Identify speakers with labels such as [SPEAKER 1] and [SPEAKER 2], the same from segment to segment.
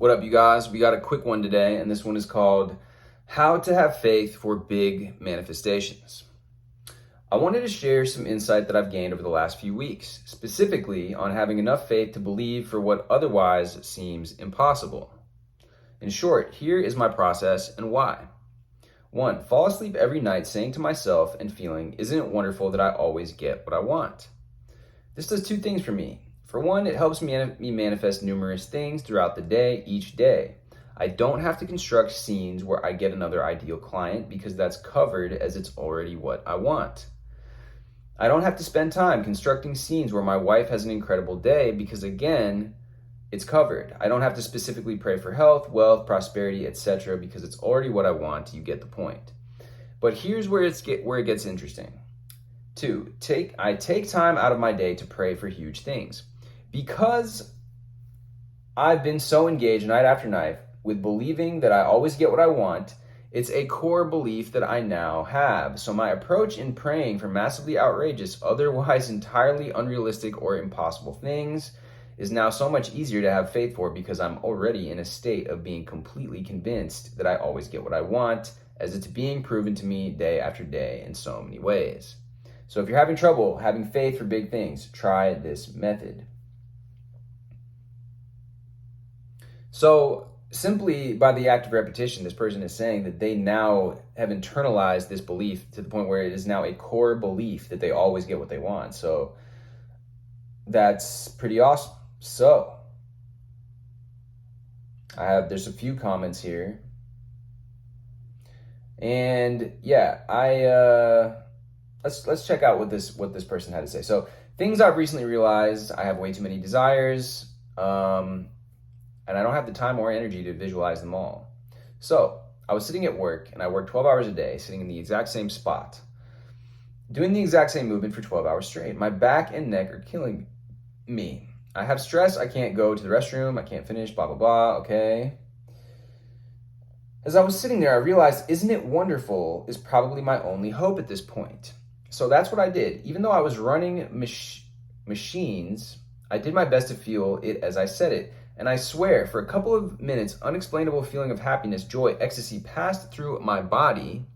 [SPEAKER 1] What up, you guys? We got a quick one today, and this one is called How to Have Faith for Big Manifestations. I wanted to share some insight that I've gained over the last few weeks, specifically on having enough faith to believe for what otherwise seems impossible. In short, here is my process and why. 1. Fall asleep every night saying to myself and feeling, isn't it wonderful that I always get what I want? This does two things for me. For one, it helps me manifest numerous things throughout the day, each day. I don't have to construct scenes where I get another ideal client because that's covered as it's already what I want. I don't have to spend time constructing scenes where my wife has an incredible day because, again, it's covered. I don't have to specifically pray for health, wealth, prosperity, etc. because it's already what I want. You get the point. But here's where it gets interesting. 2, I take time out of my day to pray for huge things. Because I've been so engaged night after night with believing that I always get what I want, it's a core belief that I now have. So my approach in praying for massively outrageous, otherwise entirely unrealistic or impossible things is now so much easier to have faith for because I'm already in a state of being completely convinced that I always get what I want, as it's being proven to me day after day in so many ways. So if you're having trouble having faith for big things, try this method. So simply by the act of repetition, this person is saying that they now have internalized this belief to the point where it is now a core belief that they always get what they want. So that's pretty awesome. So there's a few comments here. And yeah, let's check out what this person had to say. So things I've recently realized: I have way too many desires. And I don't have the time or energy to visualize them all. So I was sitting at work, and I worked 12 hours a day, sitting in the exact same spot, doing the exact same movement for 12 hours straight. My back and neck are killing me. I have stress. I can't go to the restroom. I can't finish, blah, blah, blah. Okay. As I was sitting there, I realized, isn't it wonderful is probably my only hope at this point. So that's what I did. Even though I was running machines, I did my best to feel it as I said it. And I swear, for a couple of minutes, unexplainable feeling of happiness, joy, ecstasy passed through my body.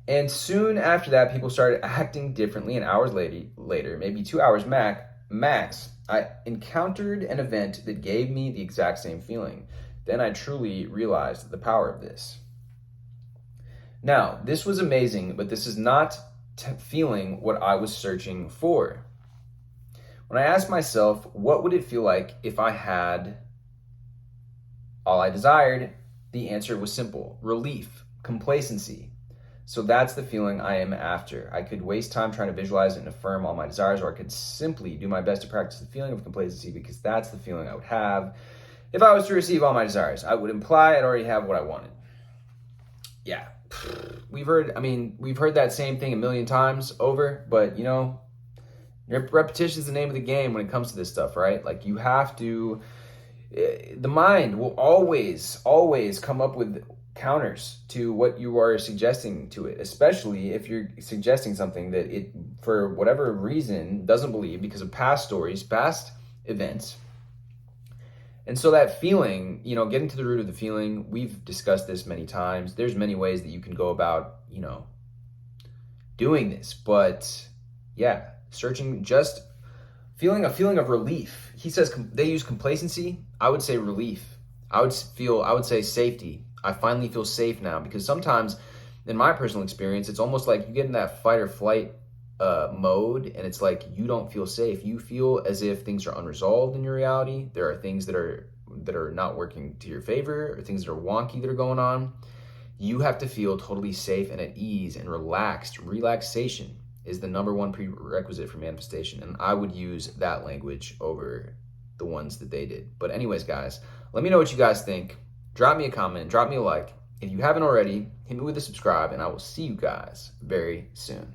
[SPEAKER 1] And soon after that, people started acting differently. And hours later, maybe 2 hours max, I encountered an event that gave me the exact same feeling. Then I truly realized the power of this. Now, this was amazing, but this is not feeling what I was searching for. When I asked myself, what would it feel like if I had all I desired? The answer was simple: relief, complacency. So that's the feeling I am after. I could waste time trying to visualize and affirm all my desires, or I could simply do my best to practice the feeling of complacency because that's the feeling I would have if I was to receive all my desires. I would imply I'd already have what I wanted. Yeah, we've heard that same thing a million times over, but repetition is the name of the game when it comes to this stuff, right? Like you have to, the mind will always come up with counters to what you are suggesting to it, especially if you're suggesting something that it, for whatever reason, doesn't believe because of past stories, past events. And so that feeling, getting to the root of the feeling, we've discussed this many times. There's many ways that you can go about, doing this, but yeah. Searching, just feeling a feeling of relief. He says they use complacency. I would say relief. I would say safety. I finally feel safe now, because sometimes in my personal experience, it's almost like you get in that fight or flight mode, and it's like you don't feel safe. You feel as if things are unresolved in your reality. There are things that are not working to your favor, or things that are wonky that are going on. You have to feel totally safe and at ease and relaxed. Relaxation is the number one prerequisite for manifestation. And I would use that language over the ones that they did. But anyways, guys, let me know what you guys think. Drop me a comment, drop me a like. If you haven't already, hit me with a subscribe, and I will see you guys very soon.